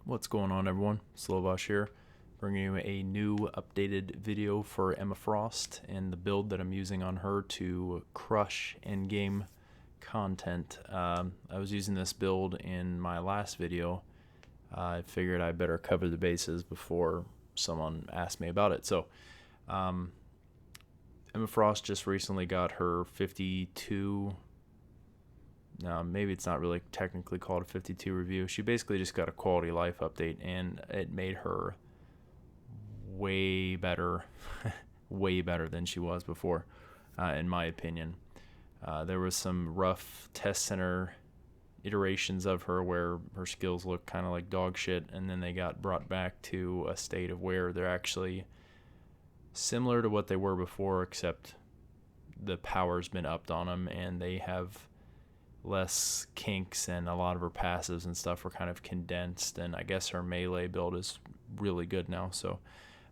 What's going on, everyone? Slovosh here, bringing you a new updated video for Emma Frost and the build that I'm using on her to crush in-game content. I was using this build in my last video. I figured I better cover the bases before someone asked me about it. So, Emma Frost just recently got her 52. Now, maybe it's not really technically called a 52 review. She basically just got a quality of life update, and it made her way better, way better than she was before, in my opinion. There was some rough test center iterations of her where her skills looked kind of like dog shit, and then they got brought back to a state of where they're actually similar to what they were before, except the power's been upped on them, and they have less kinks, and a lot of her passives and stuff were kind of condensed, and I guess her melee build is really good now. So,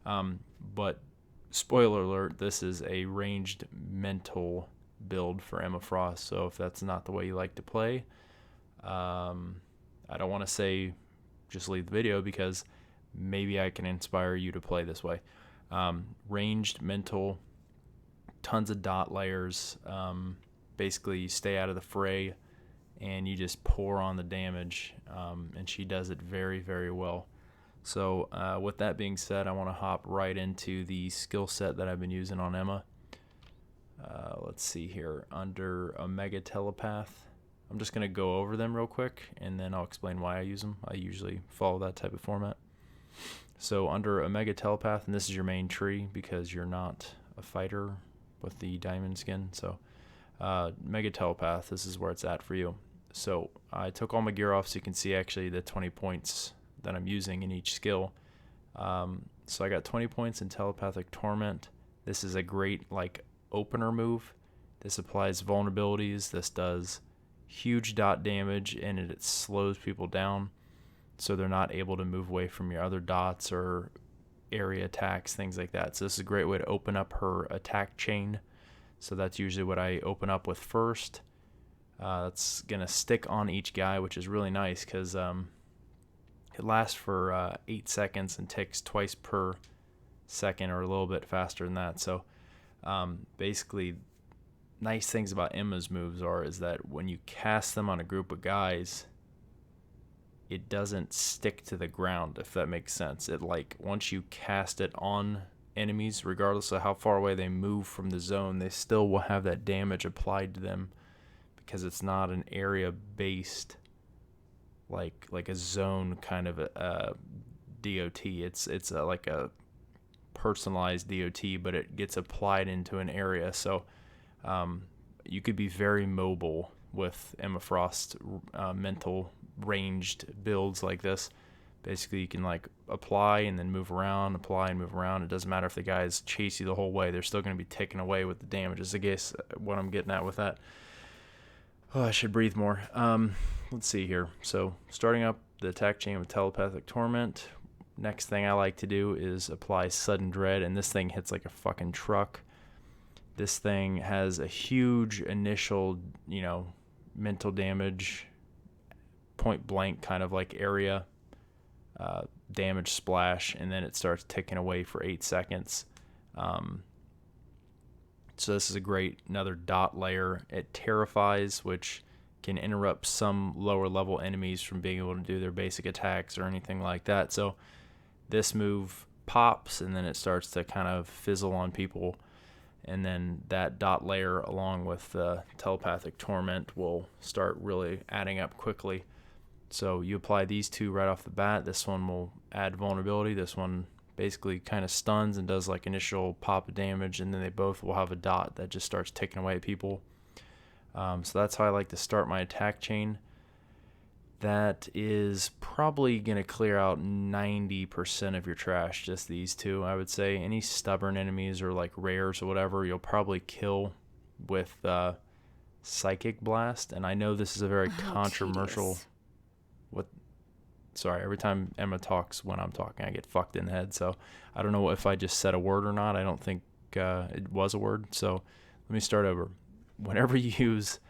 but spoiler alert, this is a ranged mental build for Emma Frost. So if that's not the way you like to play, I don't want to say just leave the video, because maybe I can inspire you to play this way. Ranged mental, tons of dot layers. Basically, you stay out of the fray and you just pour on the damage, and she does it very, very well. So with that being said, I want to hop right into the skill set that I've been using on Emma. Let's see here. Under Omega Telepath, I'm just going to go over them real quick, and then I'll explain why I use them. I usually follow that type of format. So under Omega Telepath, and this is your main tree because you're not a fighter with the diamond skin, so Mega Telepath, this is where it's at for you. So I took all my gear off so you can see actually the 20 points that I'm using in each skill. So I got 20 points in Telepathic Torment. This is a great opener move. This applies vulnerabilities. This does huge dot damage, and it slows people down so they're not able to move away from your other dots or area attacks, things like that. So this is a great way to open up her attack chain. So that's usually what I open up with first. That's going to stick on each guy, which is really nice because it lasts for 8 seconds and ticks twice per second, or a little bit faster than that. So basically, nice things about Emma's moves is that when you cast them on a group of guys, it doesn't stick to the ground, if that makes sense. It once you cast it on enemies, regardless of how far away they move from the zone, they still will have that damage applied to them, because it's not an area based like a zone kind of a DOT. It's like a personalized DOT, but it gets applied into an area. So you could be very mobile with Emma Frost mental ranged builds like this. Basically, you can apply and then move around, apply and move around. It doesn't matter if the guys chase you the whole way; they're still going to be taken away with the damage. Is I guess what I'm getting at with that. Oh, I should breathe more. Let's see here. So, starting up the attack chain with Telepathic Torment. Next thing I like to do is apply Sudden Dread, and this thing hits like a fucking truck. This thing has a huge initial, mental damage, point blank kind of area. Damage splash, and then it starts ticking away for 8 seconds. So this is another dot layer. It terrifies, which can interrupt some lower level enemies from being able to do their basic attacks or anything like that. So this move pops, and then it starts to kind of fizzle on people, and then that dot layer along with the Telepathic Torment will start really adding up quickly. So you apply these two right off the bat. This one will add vulnerability. This one basically kind of stuns and does initial pop of damage, and then they both will have a dot that just starts ticking away at people. So that's how I like to start my attack chain. That is probably going to clear out 90% of your trash, just these two, I would say. Any stubborn enemies or rares or whatever, you'll probably kill with Psychic Blast. And I know this is a very controversial... Tedious. Sorry, every time Emma talks when I'm talking, I get fucked in the head. So I don't know if I just said a word or not. I don't think it was a word. So let me start over. Whenever you use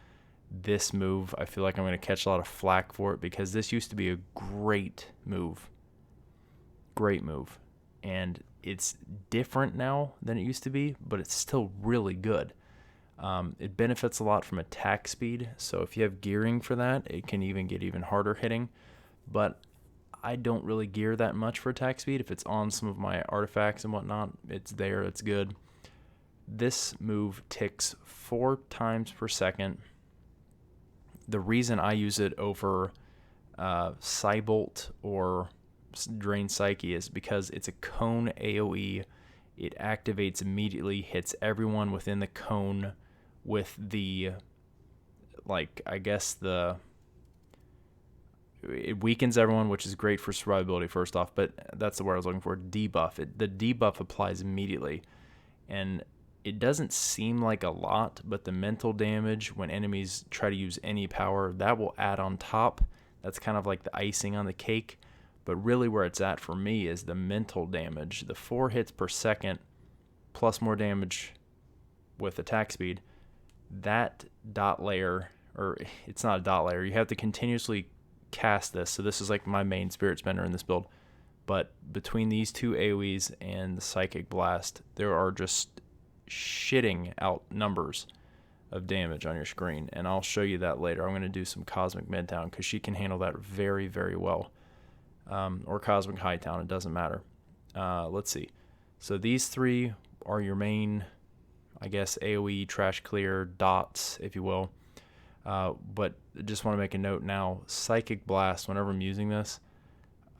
this move, I feel like I'm going to catch a lot of flack for it because this used to be a great move. Great move. And it's different now than it used to be, but it's still really good. It benefits a lot from attack speed, so if you have gearing for that, it can even get even harder hitting. But I don't really gear that much for attack speed. If it's on some of my artifacts and whatnot, it's there, it's good. This move ticks 4 times per second. The reason I use it over Cybolt or Drain Psyche is because it's a cone AoE. It activates immediately, hits everyone within the cone with the, like, I guess it weakens everyone, which is great for survivability first off, but that's the word I was looking for, debuff. The debuff applies immediately, and it doesn't seem like a lot, but the mental damage when enemies try to use any power, that will add on top. That's kind of like the icing on the cake. But really where it's at for me is the mental damage. The 4 hits per second plus more damage with attack speed. That dot layer, or it's not a dot layer, you have to continuously cast this. So this is like my main Spirit Spinner in this build. But between these 2 AoEs and the Psychic Blast, there are just shitting out numbers of damage on your screen. And I'll show you that later. I'm going to do some Cosmic Midtown because she can handle that very, very well. Or Cosmic Hightown, it doesn't matter. Let's see. So these 3 are your main, I guess, AoE, trash clear, dots, if you will. But I just want to make a note now, Psychic Blast, whenever I'm using this,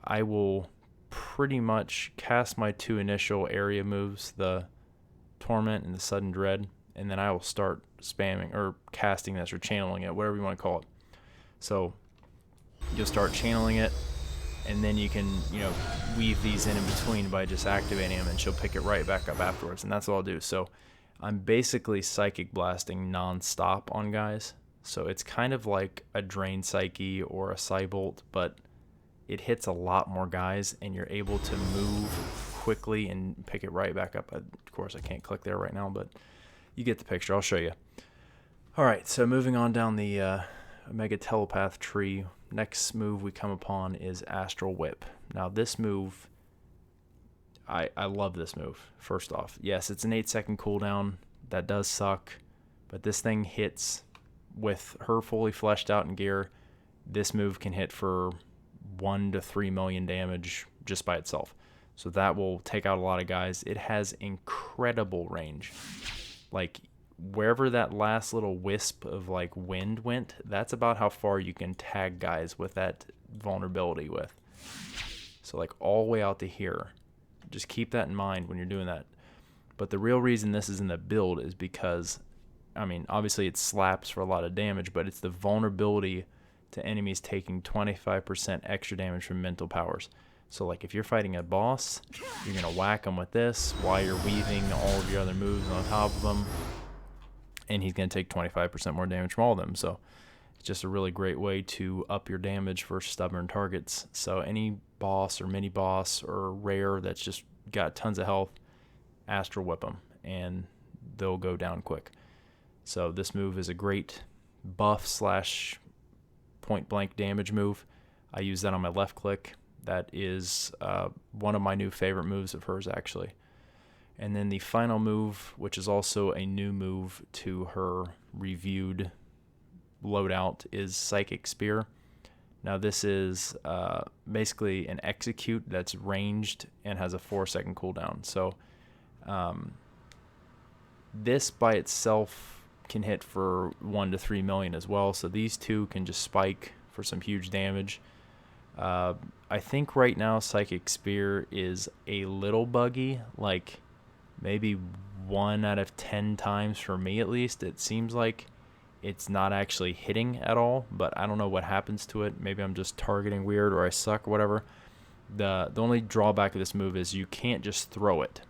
I will pretty much cast my 2 initial area moves, the Torment and the Sudden Dread, and then I will start spamming, or casting this, or channeling it, whatever you want to call it. So you'll start channeling it, and then you can, weave these in between by just activating them, and she'll pick it right back up afterwards, and that's all I'll do. So I'm basically Psychic Blasting non-stop on guys. So it's kind of like a Drain Psyche or a Cybolt, but it hits a lot more guys, and you're able to move quickly and pick it right back up. Of course, I can't click there right now, but you get the picture. I'll show you. All right, so moving on down the Mega Telepath tree, next move we come upon is Astral Whip. Now this move, I love this move, first off. Yes, it's an 8-second cooldown. That does suck, but this thing hits with her fully fleshed out in gear. This move can hit for 1 to 3 million damage just by itself. So that will take out a lot of guys. It has incredible range. Like, wherever that last little wisp of like wind went, that's about how far you can tag guys with that vulnerability with. So like all the way out to here. Just keep that in mind when you're doing that. But the real reason this is in the build is because, I mean, obviously it slaps for a lot of damage, but it's the vulnerability to enemies taking 25% extra damage from mental powers. So like if you're fighting a boss, you're going to whack him with this while you're weaving all of your other moves on top of him, and he's going to take 25% more damage from all of them. So it's just a really great way to up your damage for stubborn targets. So any boss or mini boss or rare that's just got tons of health, Astral Whip them, and they'll go down quick. So this move is a great buff / point blank damage move. I use that on my left click. That is one of my new favorite moves of hers, actually. And then the final move, which is also a new move to her reviewed loadout, is Psychic Spear. Now this is basically an execute that's ranged and has a 4-second cooldown. So this by itself can hit for 1 to 3 million as well. So these two can just spike for some huge damage. I think right now Psychic Spear is a little buggy, like maybe 1 out of 10 times for me at least. It seems like it's not actually hitting at all, but I don't know what happens to it. Maybe I'm just targeting weird or I suck or whatever. The only drawback of this move is you can't just throw it.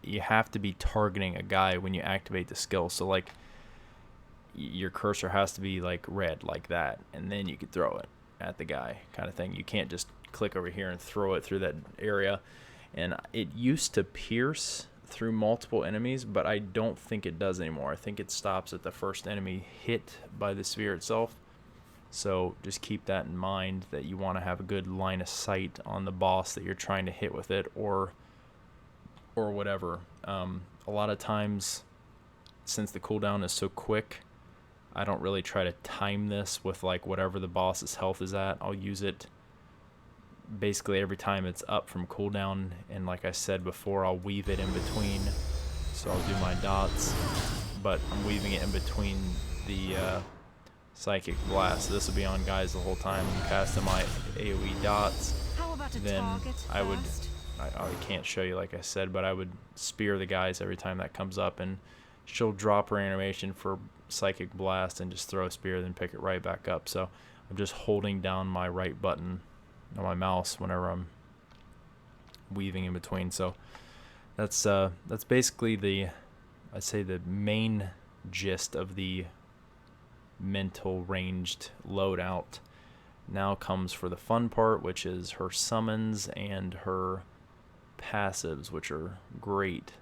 You have to be targeting a guy when you activate the skill. So like your cursor has to be like red like that, and then you could throw it at the guy kind of thing. You can't just click over here and throw it through that area. And it used to pierce through multiple enemies, but I don't think it does anymore. I think it stops at the first enemy hit by the sphere itself. So just keep that in mind, that you want to have a good line of sight on the boss that you're trying to hit with it, or whatever. A lot of times, since the cooldown is so quick, I don't really try to time this with like whatever the boss's health is at. I'll use it basically every time it's up from cooldown, and like I said before, I'll weave it in between. So I'll do my dots, but I'm weaving it in between the Psychic Blast. So this will be on guys the whole time. I'm casting my AoE dots. Then I can't show you like I said, but I would spear the guys every time that comes up, and she'll drop her animation for Psychic Blast and just throw a spear, then pick it right back up. So I'm just holding down my right button on my mouse whenever I'm weaving in between. So that's basically I'd say the main gist of the mental ranged loadout. Now comes for the fun part, which is her summons and her passives, which are great.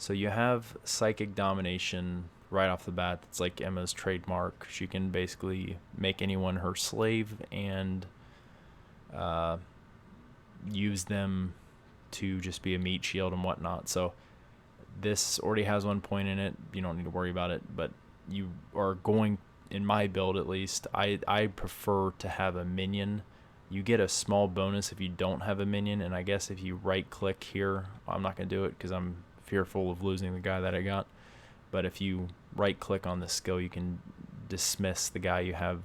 So you have Psychic Domination right off the bat. It's like Emma's trademark. She can basically make anyone her slave and use them to just be a meat shield and whatnot. So this already has 1 point in it. You don't need to worry about it, but you are going, in my build at least, I prefer to have a minion. You get a small bonus if you don't have a minion, and I guess if you right click here, I'm not going to do it because I'm fearful of losing the guy that I got, but if you right click on the skill, you can dismiss the guy you have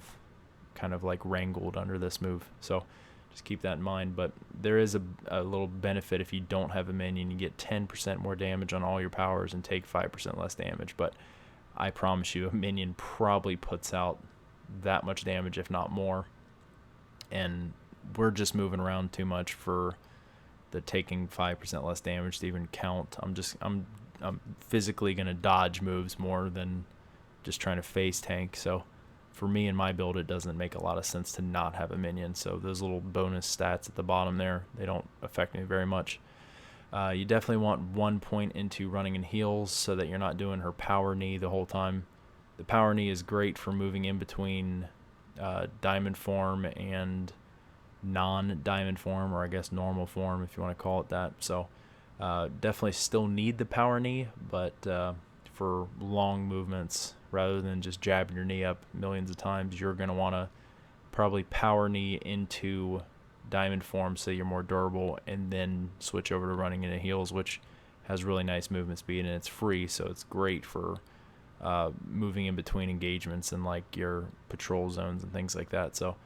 kind of like wrangled under this move. So just keep that in mind. But there is a little benefit if you don't have a minion. You get 10% more damage on all your powers and take 5% less damage, but I promise you a minion probably puts out that much damage, if not more, and we're just moving around too much for the taking 5% less damage to even count. I'm physically going to dodge moves more than just trying to face tank. So for me in my build, it doesn't make a lot of sense to not have a minion. So those little bonus stats at the bottom there, they don't affect me very much. You definitely want 1 point into running in heals so that you're not doing her power knee the whole time. The power knee is great for moving in between diamond form and non-diamond form, or I guess normal form if you want to call it that. So definitely still need the power knee, but for long movements, rather than just jabbing your knee up millions of times, you're going to want to probably power knee into diamond form so you're more durable, and then switch over to running into heals, which has really nice movement speed, and it's free, so it's great for moving in between engagements and like your patrol zones and things like that. So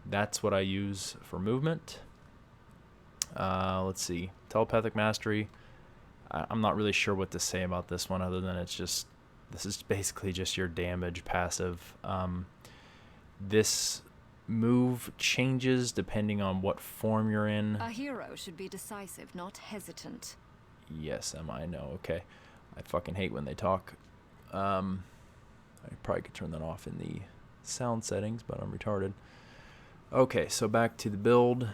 that's what I use for movement. Let's see, Telepathic Mastery. I'm not really sure what to say about this one, other than this is basically just your damage passive. This move changes depending on what form you're in. A hero should be decisive, not hesitant. Yes, I know. Okay. I fucking hate when they talk. I probably could turn that off in the sound settings, but I'm retarded. Okay, so back to the build.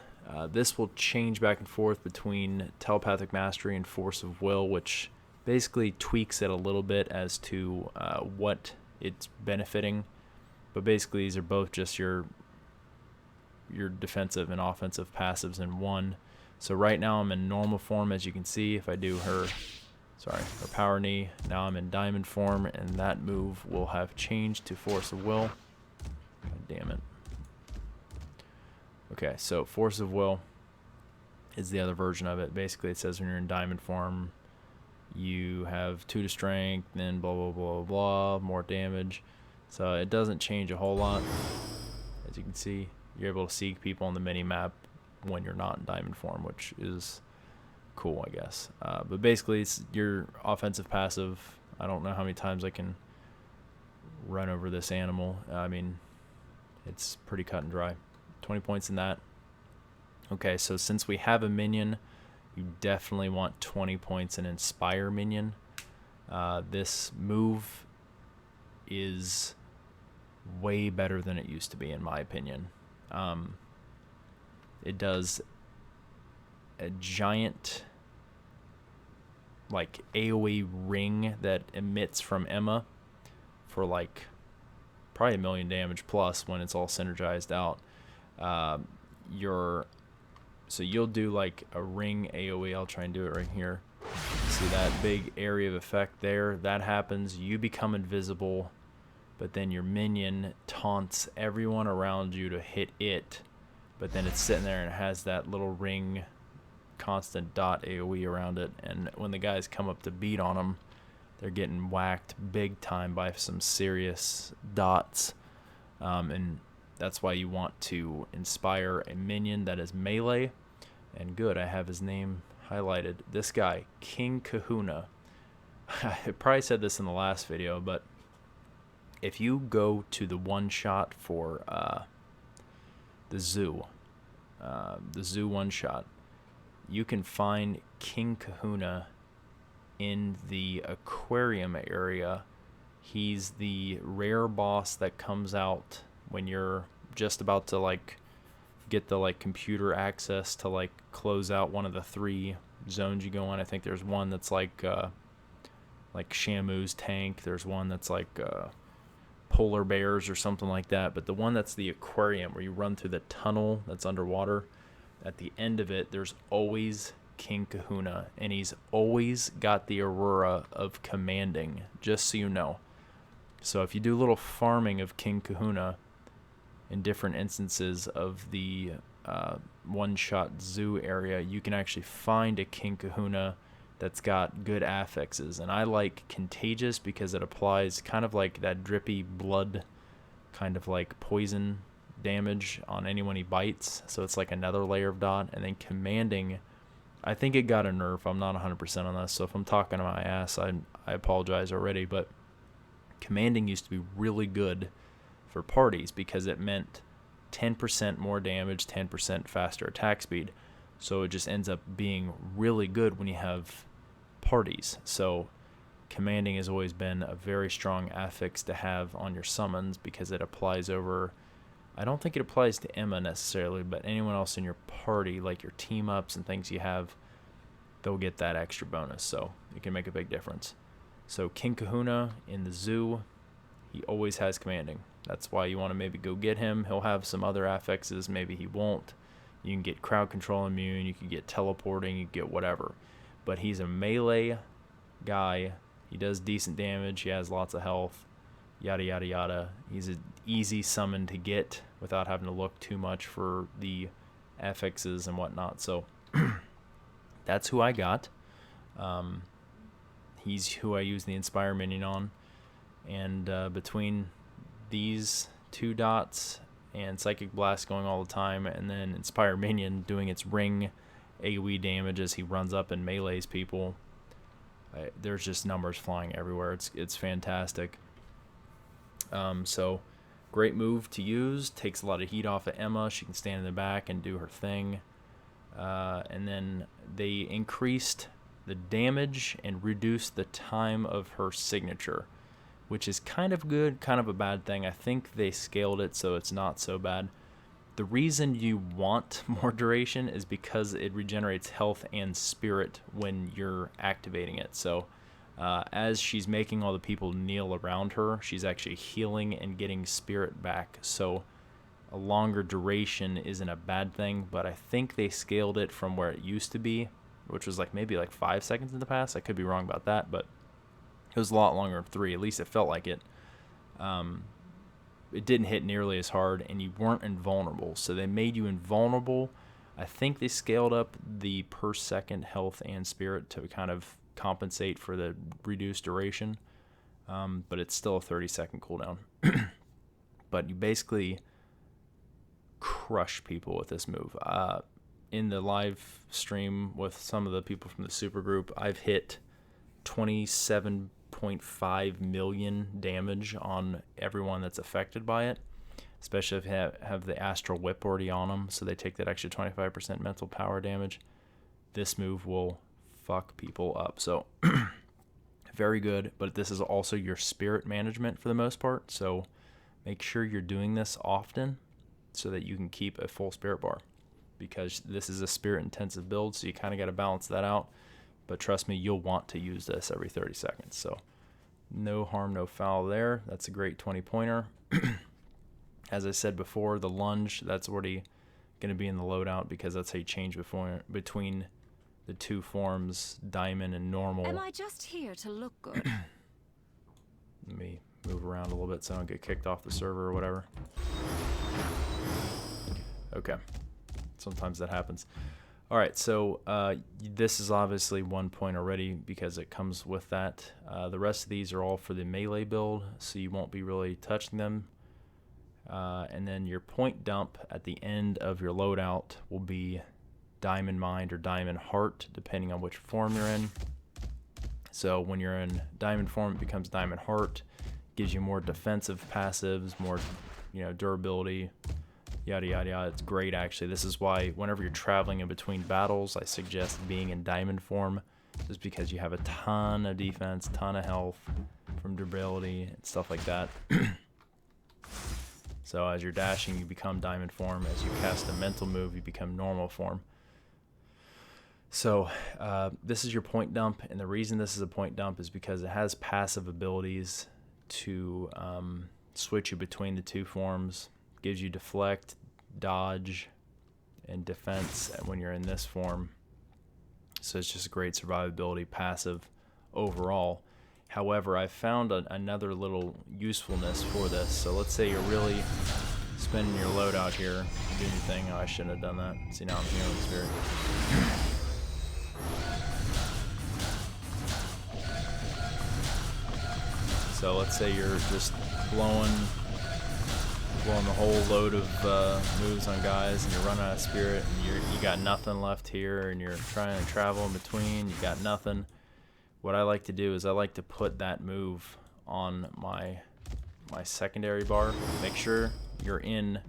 This will change back and forth between Telepathic Mastery and Force of Will, which basically tweaks it a little bit as to what it's benefiting. But basically, these are both just your defensive and offensive passives in one. So right now I'm in normal form, as you can see. If I do her power knee, now I'm in diamond form, and that move will have changed to Force of Will. God damn it. Okay, so Force of Will is the other version of it. Basically, it says when you're in diamond form, you have 2 to strength, then blah, blah, blah, blah, more damage. So it doesn't change a whole lot. As you can see, you're able to see people on the mini-map when you're not in diamond form, which is cool, I guess. But basically, it's your offensive passive. I don't know how many times I can run over this animal. I mean, it's pretty cut and dry. 20 points in that. Okay, so since we have a minion, you definitely want 20 points in Inspire Minion. This move is way better than it used to be, in my opinion. It does a giant like AoE ring that emits from Emma for like probably 1 million damage plus when it's all synergized out. So you'll do like a ring AoE. I'll try and do it right here. See that big area of effect there? That happens. You become invisible, but then your minion taunts everyone around you to hit it. But then it's sitting there and it has that little ring constant dot AoE around it. And when the guys come up to beat on them, they're getting whacked big time by some serious dots. And that's why you want to inspire a minion that is melee. And good, I have his name highlighted. This guy, King Kahuna. I probably said this in the last video, but if you go to the one shot for the zoo one shot, you can find King Kahuna in the aquarium area. He's the rare boss that comes out when you're just about to like get the like computer access to like close out one of the 3 zones you go on. I think there's one that's like Shamu's tank. There's one that's like polar bears or something like that. But the one that's the aquarium where you run through the tunnel that's underwater, at the end of it, there's always King Kahuna, and he's always got the aurora of commanding, just so you know. So if you do a little farming of King Kahuna in different instances of the one-shot zoo area, you can actually find a King Kahuna that's got good affixes. And I like Contagious because it applies kind of like that drippy blood, kind of like poison damage on anyone he bites. So it's like another layer of dot. And then Commanding, I think it got a nerf. I'm not 100% on this, so if I'm talking to my ass, I apologize already. But Commanding used to be really good for parties because it meant 10% more damage, 10% faster attack speed. So it just ends up being really good when you have parties. So Commanding has always been a very strong affix to have on your summons because it applies over, I don't think it applies to Emma necessarily, but anyone else in your party, like your team ups and things you have, they'll get that extra bonus. So it can make a big difference. So King Kahuna in the zoo, he always has Commanding. That's why you want to maybe go get him. He'll have some other affixes, maybe he won't. You can get crowd control immune, you can get teleporting, you can get whatever. But he's a melee guy. He does decent damage, he has lots of health, yada yada yada. He's an easy summon to get without having to look too much for the affixes and whatnot. So that's who I got. He's who I use the Inspire minion on. And between these 2 dots and Psychic Blast going all the time, and then Inspire minion doing its ring AoE damage as he runs up and melees people, there's just numbers flying everywhere. It's fantastic. So great move to use. Takes a lot of heat off of Emma. She can stand in the back and do her thing. And then they increased the damage and reduced the time of her signature, which is kind of good, kind of a bad thing. I think they scaled it so it's not so bad. The reason you want more duration is because it regenerates health and spirit when you're activating it. So as she's making all the people kneel around her, she's actually healing and getting spirit back. So a longer duration isn't a bad thing, but I think they scaled it from where it used to be, which was like maybe like 5 seconds in the past. I could be wrong about that, but it was a lot longer than 3. At least it felt like it. It didn't hit nearly as hard, and you weren't invulnerable. So they made you invulnerable. I think they scaled up the per second health and spirit to kind of compensate for the reduced duration. But it's still a 30-second cooldown. But you basically crush people with this move. In the live stream with some of the people from the super group, I've hit 27.5 million damage on everyone that's affected by it, especially if you have the Astral Whip already on them, so they take that extra 25% mental power damage. This move will fuck people up. So very good, but this is also your spirit management for the most part, so make sure you're doing this often so that you can keep a full spirit bar, because this is a spirit intensive build, so you kind of got to balance that out. but trust me, you'll want to use this every 30 seconds. So no harm, no foul there. That's a great 20-pointer. As I said before, the lunge, that's already going to be in the loadout because that's how you change between the two forms, diamond and normal. Am I just here to look good? Let me move around a little bit so I don't get kicked off the server or whatever. Okay. Sometimes that happens. All right, so this is obviously 1 point already because it comes with that. The rest of these are all for the melee build, so you won't be really touching them. And then your point dump at the end of your loadout will be Diamond Mind or Diamond Heart, depending on which form you're in. So when you're in Diamond form, it becomes Diamond Heart. Gives you more defensive passives, more, durability, yada yada yada. It's great, actually. This is why whenever you're traveling in between battles, I suggest being in Diamond form, just because you have a ton of defense, ton of health from durability and stuff like that. So as you're dashing, you become Diamond form. As you cast a mental move, you become normal form. So this is your point dump, and the reason this is a point dump is because it has passive abilities to switch you between the two forms. Gives you deflect, dodge, and defense when you're in this form. So it's just a great survivability passive overall. However, I found another little usefulness for this. So let's say you're really spending your loadout here, doing your thing. Oh, I shouldn't have done that. See, now I'm healing spirit. So let's say you're just blowing the whole load of moves on guys, and you're running out of spirit, and you got nothing left here, and you're trying to travel in between, you got nothing. What I like to do is I like to put that move on my secondary bar. Make sure you're in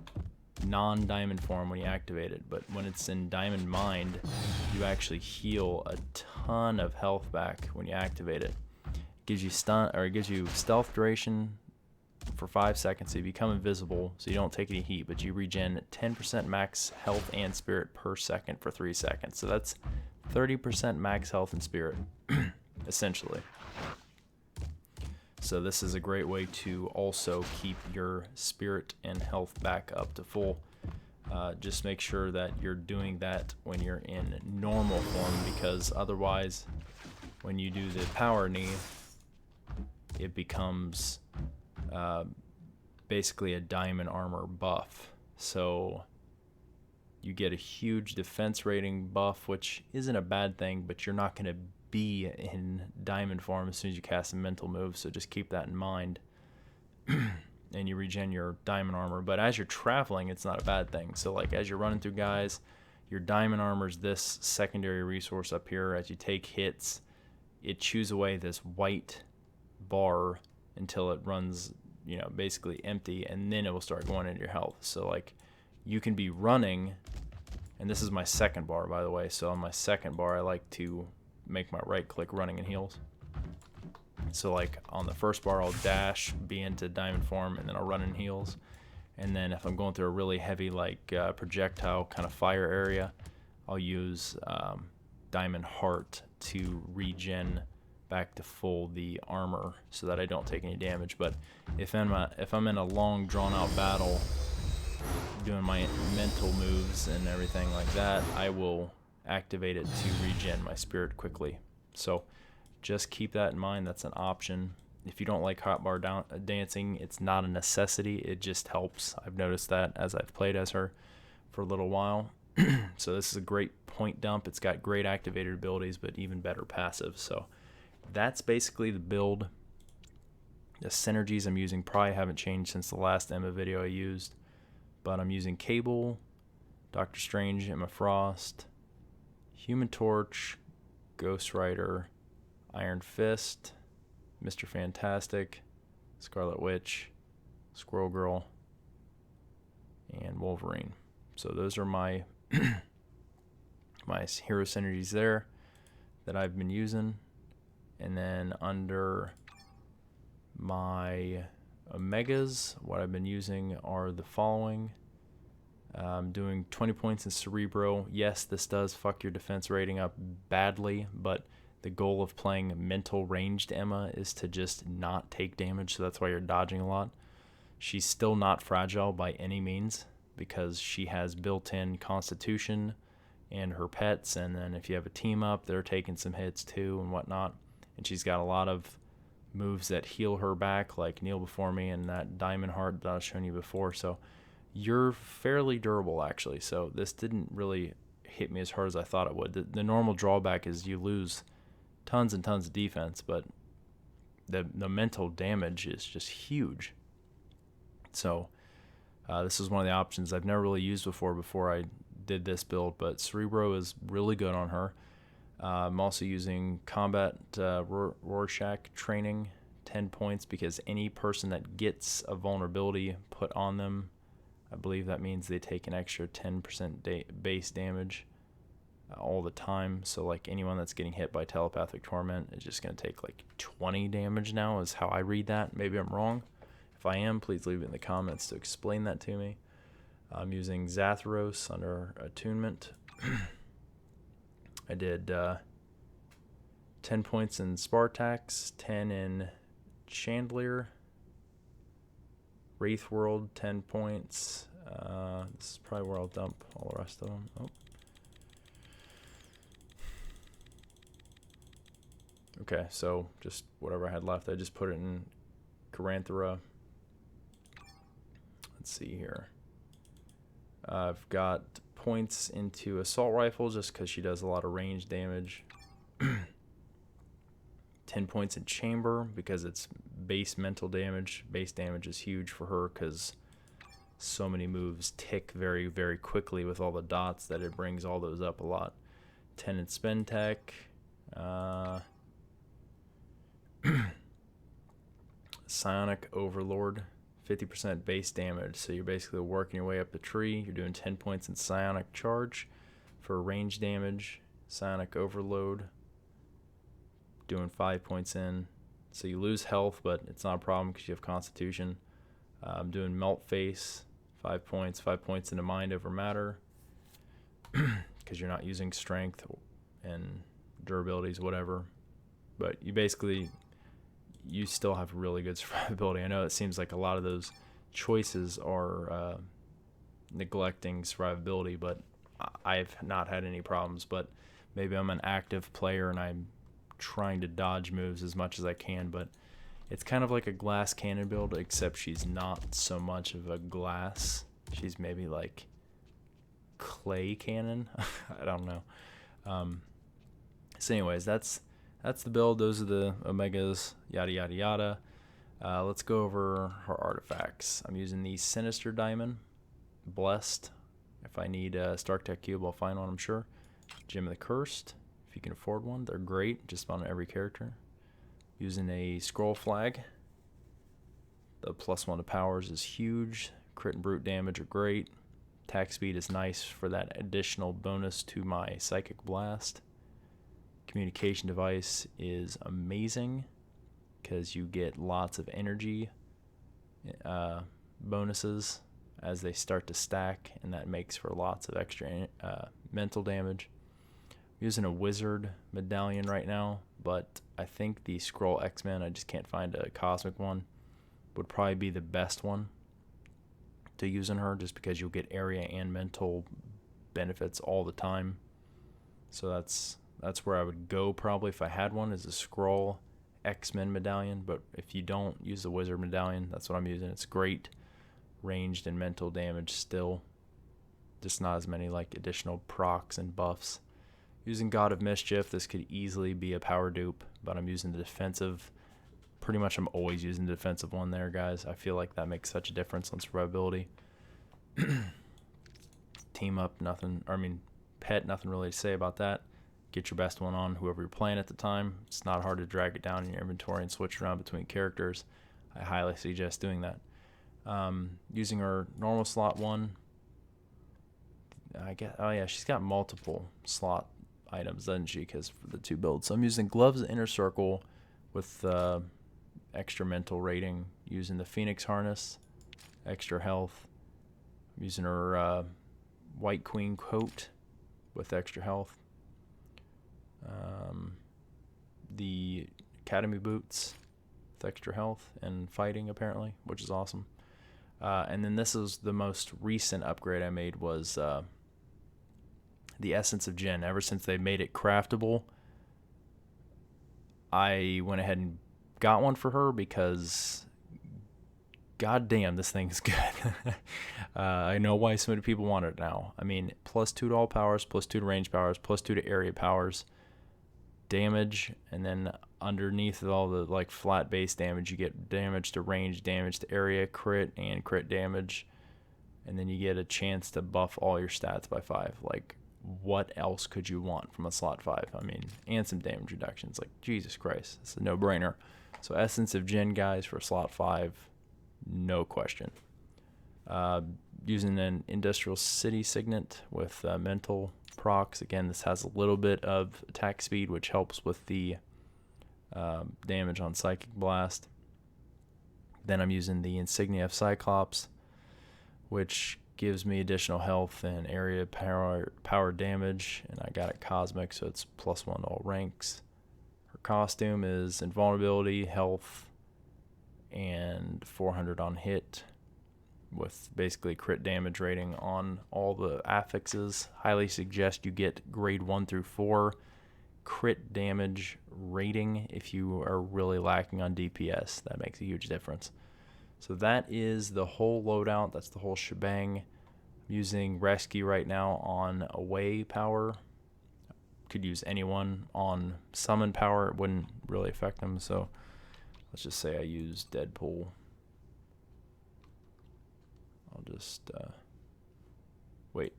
non-diamond form when you activate it, but when it's in Diamond Mind, you actually heal a ton of health back when you activate it. Gives you it gives you stealth duration for 5 seconds, so you become invisible, so you don't take any heat, but you regen 10% max health and spirit per second for 3 seconds. So that's 30% max health and spirit, essentially. So this is a great way to also keep your spirit and health back up to full. Just make sure that you're doing that when you're in normal form, because otherwise, when you do the power knee, it becomes basically a diamond armor buff. So you get a huge defense rating buff, which isn't a bad thing, but you're not going to be in diamond form as soon as you cast a mental move, so just keep that in mind. And you regen your diamond armor, but as you're traveling, it's not a bad thing. So like as you're running through guys, your diamond armor is this secondary resource up here. As you take hits, it chews away this white bar until it runs, basically empty, and then it will start going into your health. So like you can be running, and this is my second bar, by the way. So on my second bar, I like to make my right click running and heals. So like on the first bar, I'll dash, be into diamond form, and then I'll run and heals. And then if I'm going through a really heavy projectile kind of fire area, I'll use Diamond Heart to regen back to full the armor so that I don't take any damage. But if I'm in a long drawn out battle doing my mental moves and everything like that, I will activate it to regen my spirit quickly. So just keep that in mind. That's an option. If you don't like hotbar dancing, it's not a necessity. It just helps. I've noticed that as I've played as her for a little while. So this is a great point dump. It's got great activated abilities, but even better passive. So that's basically the build. The synergies I'm using probably haven't changed since the last Emma video I used, but I'm using Cable, Doctor Strange, Emma Frost, Human Torch, Ghost Rider, Iron Fist, Mr. Fantastic, Scarlet Witch, Squirrel Girl, and Wolverine. So those are my my hero synergies there that I've been using. And then under my Omegas, what I've been using are the following. I'm doing 20 points in Cerebro. Yes, this does fuck your defense rating up badly, but the goal of playing mental ranged Emma is to just not take damage, so that's why you're dodging a lot. She's still not fragile by any means because she has built-in constitution and her pets, and then if you have a team up, they're taking some hits too and whatnot. And she's got a lot of moves that heal her back, like Kneel Before Me and that Diamond Heart that I was showing you before. So you're fairly durable, actually. So this didn't really hit me as hard as I thought it would. The normal drawback is you lose tons and tons of defense, but the mental damage is just huge. So this is one of the options I've never really used before I did this build, but Cerebro is really good on her. I'm also using Combat Rorschach Training, 10 points, because any person that gets a vulnerability put on them, I believe that means they take an extra 10% base damage all the time. So like anyone that's getting hit by Telepathic Torment is just going to take like 20 damage now, is how I read that. Maybe I'm wrong. If I am, please leave it in the comments to explain that to me. I'm using Zathros under Attunement. I did 10 points in Spartax, 10 in Chandelier. Wraith World, 10 points. This is probably where I'll dump all the rest of them. Oh. Okay, so just whatever I had left, I just put it in Caranthera. Let's see here. I've got points into Assault Rifle just because she does a lot of range damage. 10 points in Chamber because it's base mental damage. Base damage is huge for her because so many moves tick very, very quickly with all the dots that it brings all those up a lot. 10 in Spin Tech. Psionic Overlord. 50% base damage, so you're basically working your way up the tree. You're doing 10 points in Psionic Charge for range damage. Psionic Overload, doing 5 points in. So you lose health, but it's not a problem because you have Constitution. I'm doing Melt Face, 5 points. 5 points into Mind Over Matter because you're not using Strength and Durabilities, whatever. But you basically... you still have really good survivability. I know it seems like a lot of those choices are neglecting survivability, but I've not had any problems. But maybe I'm an active player and I'm trying to dodge moves as much as I can. But it's kind of like a glass cannon build, except she's not so much of a glass. She's maybe like clay cannon. I don't know. So anyways, that's the build. Those are the Omegas, yada, yada, yada. Let's go over her artifacts. I'm using the Sinister Diamond, Blessed. If I need a Stark Tech Cube, I'll find one, I'm sure. Gem of the Cursed, if you can afford one. They're great, just about on every character. Using a Scroll Flag. The +1 to powers is huge. Crit and brute damage are great. Attack speed is nice for that additional bonus to my Psychic Blast. Communication device is amazing because you get lots of energy bonuses as they start to stack, and that makes for lots of extra mental damage. I'm using a wizard medallion right now, but I think the Scroll X-Men, I just can't find a cosmic one, would probably be the best one to use in her, just because you'll get area and mental benefits all the time. So that's where I would go probably if I had one, is a Scroll X-Men medallion. But if you don't, use the Wizard medallion. That's what I'm using. It's great ranged and mental damage still. Just not as many like additional procs and buffs. Using God of Mischief, this could easily be a power dupe, but I'm using the defensive. Pretty much I'm always using the defensive one there, guys. I feel like that makes such a difference on survivability. Team up, pet, nothing really to say about that. Get your best one on whoever you're playing at the time. It's not hard to drag it down in your inventory and switch around between characters. I highly suggest doing that. Using her normal slot one. Oh yeah, she's got multiple slot items, doesn't she? Because for the two builds. So I'm using Gloves Inner Circle with extra mental rating. Using the Phoenix Harness, extra health. I'm using her White Queen Coat with extra health. the Academy boots with extra health and fighting apparently, which is awesome. And then this is the most recent upgrade I made was the Essence of Jinn. Ever since they made it craftable, I went ahead and got one for her because god damn, this thing is good. I know why so many people want it now. I mean, +2 to all powers, +2 to range powers, +2 to area powers, damage, and then underneath all the like flat base damage, you get damage to range, damage to area, crit, and crit damage. And then you get a chance to buff all your stats by 5. Like, what else could you want from a slot 5? I mean, and some damage reductions. Like, Jesus Christ, it's a no-brainer. So Essence of Jinn, guys, for slot 5, no question. Using an Industrial City Signet with mental procs. Again, this has a little bit of attack speed, which helps with the damage on Psychic Blast. Then I'm using the Insignia of Cyclops, which gives me additional health and area power damage, and I got it cosmic, so it's +1 to all ranks. Her costume is invulnerability, health, and 400 on hit, with basically crit damage rating on all the affixes. Highly suggest you get grade 1 through 4 crit damage rating if you are really lacking on DPS. That makes a huge difference. So that is the whole loadout. That's the whole shebang. I'm using Rescue right now on away power. Could use anyone on summon power. It wouldn't really affect them. So let's just say I use Deadpool. I'll just wait.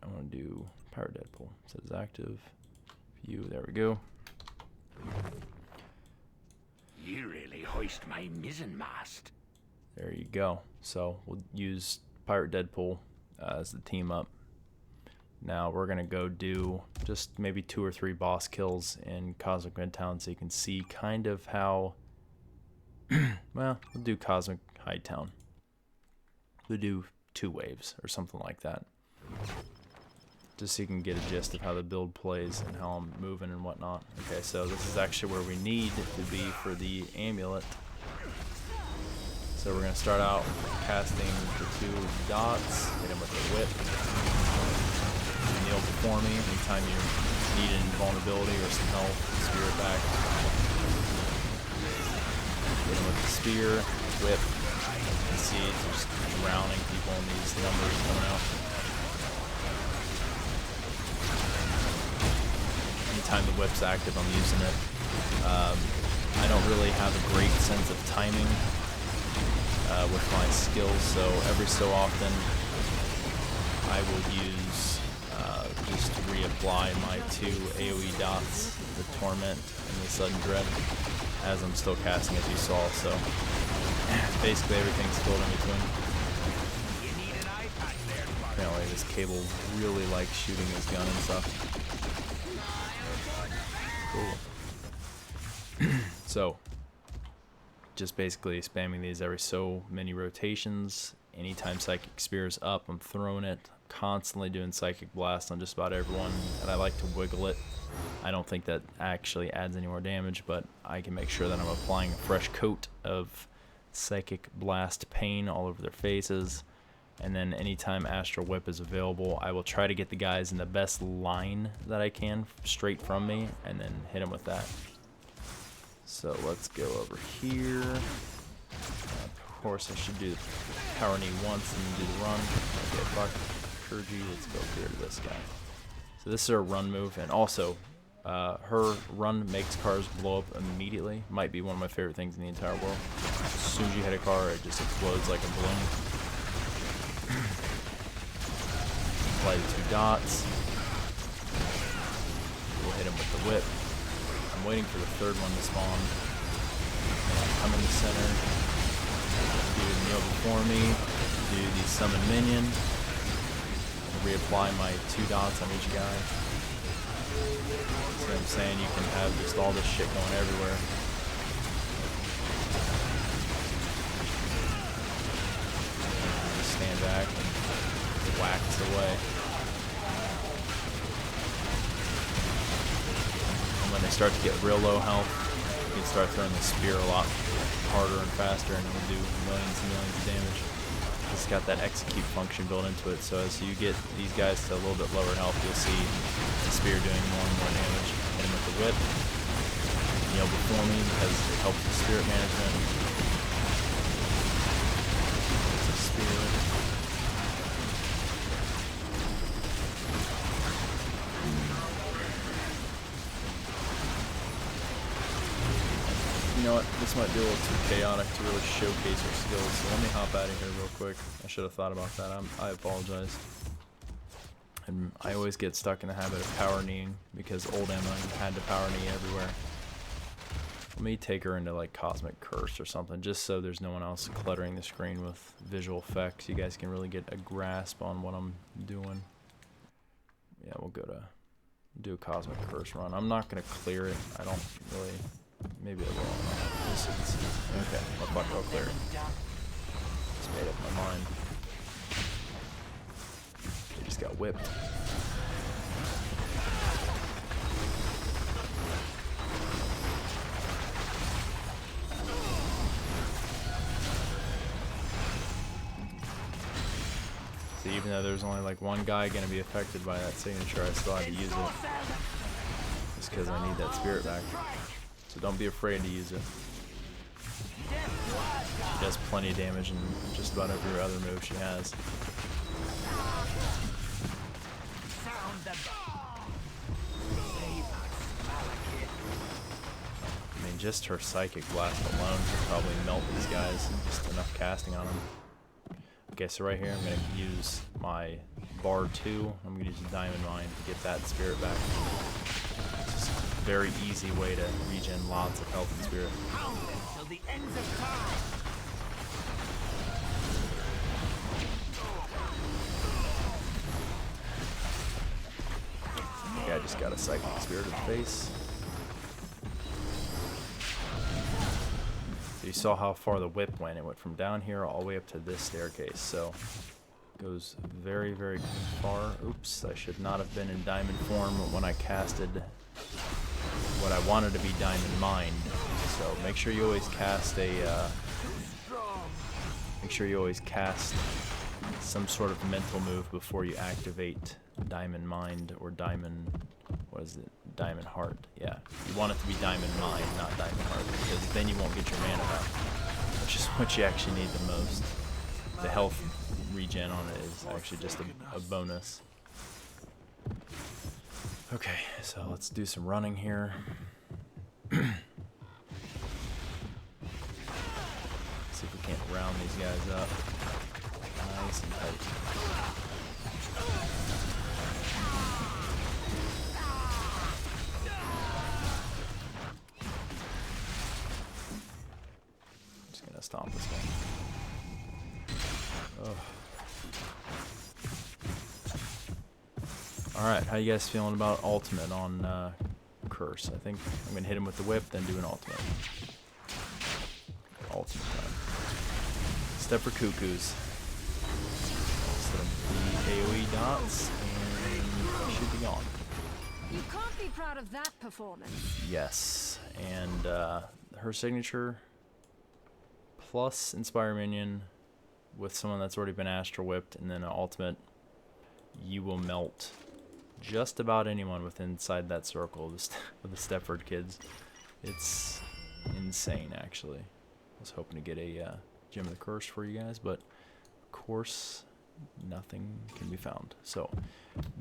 I want to do Power Deadpool. It says active. View. There we go. You really hoist my mizzenmast. There you go. So we'll use Pirate Deadpool as the team up. Now we're going to go do just maybe 2 or 3 boss kills in Cosmic Midtown so you can see kind of how... well, we'll do Cosmic Hightown. We'll do 2 waves or something like that. Just so you can get a gist of how the build plays and how I'm moving and whatnot. Okay, so this is actually where we need to be for the amulet. So we're going to start out casting the 2 dots, hit him with the whip. Kneel before me anytime you need an invulnerability or some health, spirit back. Hit him with the spear, whip. You can see it's just drowning people in these numbers coming out. Anytime the whip's active, I'm using it. I don't really have a great sense of timing with my skills, so every so often I will use just to reapply my 2 AoE dots, the Torment and the Sudden Dread, as I'm still casting, as you saw. So basically everything's filled in between. Apparently this Cable really likes shooting his gun and stuff. Cool. So just basically spamming these every so many rotations. Anytime Psychic Spear's up, I'm throwing it. Constantly doing Psychic Blast on just about everyone, and I like to wiggle it. I don't think that actually adds any more damage, but I can make sure that I'm applying a fresh coat of Psychic Blast pain all over their faces. And then anytime Astral Whip is available, I will try to get the guys in the best line that I can straight from me, and then hit them with that. So let's go over here. Of course, I should do Power Knee once and then do the run. Okay, fuck. Kurji, let's go clear to this guy. So this is her run move, and also her run makes cars blow up immediately. Might be one of my favorite things in the entire world. As soon as you hit a car, it just explodes like a balloon. Apply the 2 dots. We'll hit him with the whip. I'm waiting for the 3rd one to spawn. Come in the center. Do the kneel before me. Do the summon minion. Reapply my 2 dots on each guy. See what I'm saying? You can have just all this shit going everywhere. Just stand back and whack it away. I'm going to you start to get real low health, you can start throwing the spear a lot harder and faster, and it'll do millions and millions of damage. It's got that execute function built into it, so as you get these guys to a little bit lower health, you'll see the spear doing more and more damage. Hit him with the whip. Kneel before me because it helps with spirit management. It's a spear. You know what, this might be a little too chaotic to really showcase our skills, so let me hop out of here real quick. I should have thought about that. I apologize. And I always get stuck in the habit of power kneeing because old Emma had to power knee everywhere. Let me take her into like Cosmic Curse or something, just so there's no one else cluttering the screen with visual effects. You guys can really get a grasp on what I'm doing. Yeah, we'll go to do a Cosmic Curse run. I'm not going to clear it. I don't really... Maybe I will. Okay, well, fuck it, I'll clear it. Just made up my mind. They just got whipped. So even though there's only like one guy going to be affected by that signature, I still had to use it. Just because I need that spirit back. So don't be afraid to use it. She does plenty of damage in just about every other move she has. I mean, just her Psychic Blast alone could probably melt these guys. Just enough casting on them. Okay, so right here I'm going to use my Bar 2. I'm going to use a Diamond Mine to get that spirit back. Very easy way to regen lots of health and spirit. Yeah, I just got a Psychic Spirit to the face. So you saw how far the whip went. It went from down here all the way up to this staircase. So it goes very, very far. Oops, I should not have been in diamond form when I casted what I wanted to be Diamond Mind. So make sure you always cast some sort of mental move before you activate Diamond Mind or Diamond, what is it? Diamond Heart. Yeah, you want it to be Diamond Mind, not Diamond Heart, because then you won't get your mana back, which is what you actually need the most. The health regen on it is actually just a bonus. Okay, so let's do some running here. See if we can't round these guys up. Nice and tight. Just gonna stomp this one. Oh. Alright, how you guys feeling about ultimate on Kurse? I think I'm going to hit him with the whip, then do an ultimate. Ultimate time. Step for cuckoos. Set up the AoE dots, and I should be gone. You can't be proud of that performance. Yes, and her signature plus Inspire Minion with someone that's already been Astral Whipped, and then an ultimate, you will melt just about anyone within inside that circle of the Stepford kids. It's insane, actually. I was hoping to get a Gem of the Curse for you guys, but of course, nothing can be found. So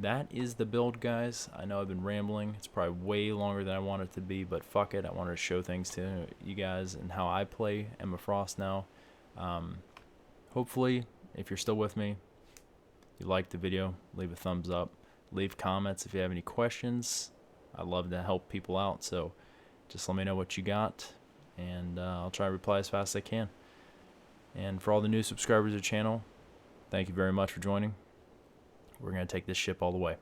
that is the build, guys. I know I've been rambling. It's probably way longer than I want it to be, but fuck it. I wanted to show things to you guys and how I play Emma Frost now. Hopefully, if you're still with me, you liked the video, leave a thumbs up. Leave comments if you have any questions. I love to help people out, so just let me know what you got, and I'll try to reply as fast as I can. And for all the new subscribers to the channel, thank you very much for joining. We're going to take this ship all the way.